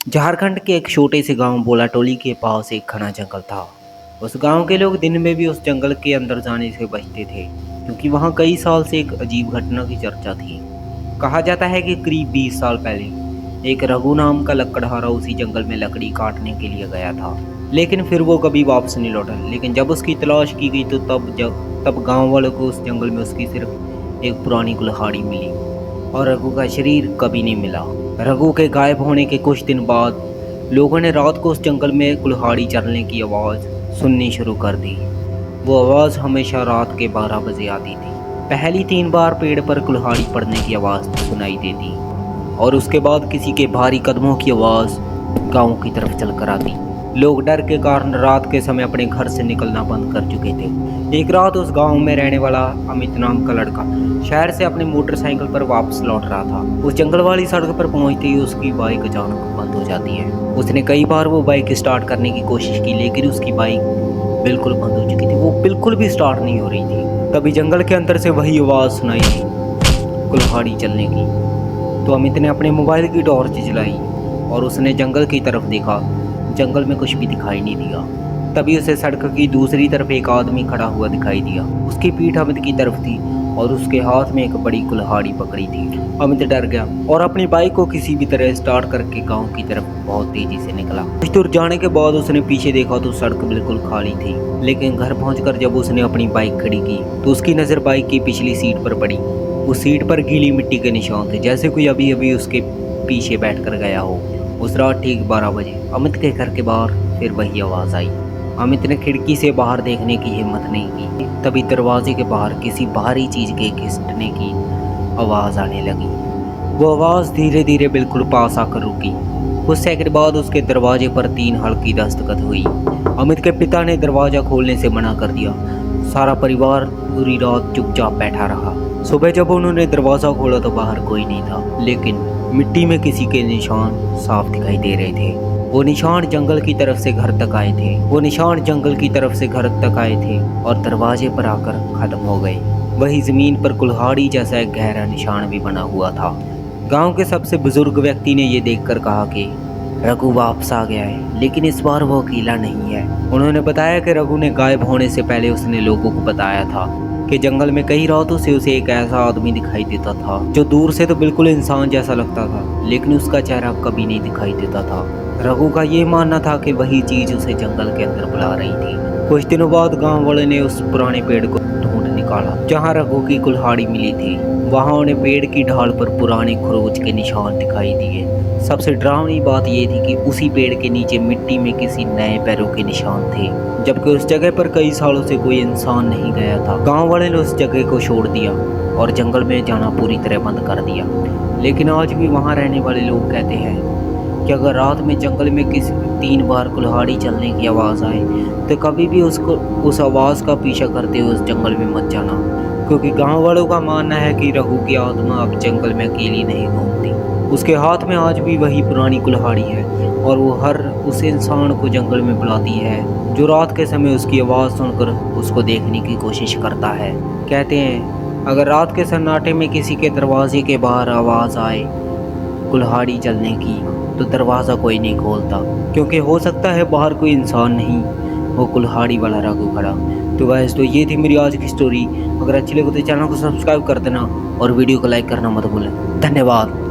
झारखंड के एक छोटे से गांव बोलाटोली के पास एक घना जंगल था। उस गांव के लोग दिन में भी उस जंगल के अंदर जाने से बचते थे, क्योंकि वहां कई साल से एक अजीब घटना की चर्चा थी। कहा जाता है कि करीब 20 साल पहले एक रघु नाम का लकड़हारा उसी जंगल में लकड़ी काटने के लिए गया था, लेकिन फिर वो कभी वापस नहीं लौटा। लेकिन जब उसकी तलाश की गई तो तब गांव वालों को उस जंगल में उसकी सिर्फ एक पुरानी कुल्हाड़ी मिली और रघु का शरीर कभी नहीं मिला। रघु के गायब होने के कुछ दिन बाद लोगों ने रात को उस जंगल में कुल्हाड़ी चलने की आवाज़ सुननी शुरू कर दी। वो आवाज़ हमेशा रात के 12 बजे आती थी। पहली 3 बार पेड़ पर कुल्हाड़ी पड़ने की आवाज़ सुनाई देती और उसके बाद किसी के भारी कदमों की आवाज़ गांव की तरफ चलकर आती। लोग डर के कारण रात के समय अपने घर से निकलना बंद कर चुके थे। एक रात उस गांव में रहने वाला अमित नाम का लड़का शहर से अपनी मोटरसाइकिल पर वापस लौट रहा था। उस जंगल वाली सड़क पर पहुंचते ही उसकी बाइक अचानक बंद हो जाती है। उसने कई बार वो बाइक स्टार्ट करने की कोशिश की, लेकिन उसकी बाइक बिल्कुल बंद हो चुकी थी। वो बिल्कुल भी स्टार्ट नहीं हो रही थी। तभी जंगल के अंदर से वही आवाज़ सुनाई दी, कुल्हाड़ी चलने की। तो अमित ने अपने मोबाइल की टॉर्च जलाई और उसने जंगल की तरफ देखा। जंगल में कुछ भी दिखाई नहीं दिया। तभी उसे सड़क की दूसरी तरफ एक आदमी खड़ा हुआ दिखाई दिया। उसकी पीठ अमित की तरफ थी और उसके हाथ में एक बड़ी कुल्हाड़ी पकड़ी थी। अमित डर गया और अपनी बाइक को किसी भी तरह स्टार्ट करके गांव की तरफ बहुत तेजी से निकला। कुछ दूर जाने के बाद उसने पीछे देखा तो सड़क बिल्कुल खाली थी। लेकिन घर पहुंचकर जब उसने अपनी बाइक खड़ी की तो उसकी नज़र बाइक की पिछली सीट पर पड़ी। उस सीट पर गीली मिट्टी के निशान थे, जैसे कोई अभी अभी उसके पीछे बैठ कर गया हो। उस रात ठीक 12 बजे अमित के घर के बाहर फिर वही आवाज़ आई। अमित ने खिड़की से बाहर देखने की हिम्मत नहीं की। तभी दरवाजे के बाहर किसी भारी चीज के घिसटने की आवाज़ आने लगी। वो आवाज़ धीरे धीरे बिल्कुल पास आकर रुकी। कुछ सेकंड बाद उसके दरवाजे पर 3 हल्की दस्तखत हुई। अमित के पिता ने दरवाज़ा खोलने से मना कर दिया। सारा परिवार पूरी रात चुपचाप बैठा रहा। सुबह जब उन्होंने दरवाज़ा खोला तो बाहर कोई नहीं था, लेकिन मिट्टी में किसी के निशान साफ दिखाई दे रहे थे। वो निशान जंगल की तरफ से घर तक आए थे। और दरवाजे पर आकर खत्म हो गए। वही जमीन पर कुल्हाड़ी जैसा एक गहरा निशान भी बना हुआ था। गांव के सबसे बुजुर्ग व्यक्ति ने ये देखकर कहा कि रघु वापस आ गया है, लेकिन इस बार वो अकेला नहीं है। उन्होंने बताया कि रघु ने गायब होने से पहले उसने लोगों को बताया था कि जंगल में कई रातों से उसे एक ऐसा आदमी दिखाई देता था जो दूर से तो बिल्कुल इंसान जैसा लगता था, लेकिन उसका चेहरा कभी नहीं दिखाई देता था। रघु का ये मानना था कि वही चीज उसे जंगल के अंदर बुला रही थी। कुछ दिनों बाद गांव वाले ने उस पुराने पेड़ को ढूंढ निकाला जहां रघु की कुल्हाड़ी मिली थी। वहां उन्हें पेड़ की ढाल पर पुराने खरोच के निशान दिखाई दिए। सबसे डरावनी बात यह थी कि उसी पेड़ के नीचे मिट्टी में किसी नए पैरों के निशान थे, जबकि उस जगह पर कई सालों से कोई इंसान नहीं गया था। गांव वाले ने उस जगह को छोड़ दिया और जंगल में जाना पूरी तरह बंद कर दिया। लेकिन आज भी वहां रहने वाले लोग कहते हैं कि अगर रात में जंगल में किसी 3 बार कुल्हाड़ी चलने की आवाज़ आए तो कभी भी उस आवाज़ का पीछा करते हुए उस जंगल में मत जाना, क्योंकि गांव वालों का मानना है कि रघु की आत्मा अब जंगल में अकेली नहीं घूमती। उसके हाथ में आज भी वही पुरानी कुल्हाड़ी है और वो हर उस इंसान को जंगल में बुलाती है जो रात के समय उसकी आवाज़ सुनकर उसको देखने की कोशिश करता है। कहते हैं अगर रात के सन्नाटे में किसी के दरवाजे के बाहर आवाज़ आए कुल्हाड़ी चलने की तो दरवाज़ा कोई नहीं खोलता, क्योंकि हो सकता है बाहर कोई इंसान नहीं, वो कुल्हाड़ी वाला रघु खड़ा। तो गाइस, तो ये थी मेरी आज की स्टोरी। अगर अच्छी लगे तो चैनल को सब्सक्राइब कर देना और वीडियो को लाइक करना मत भूलें। धन्यवाद।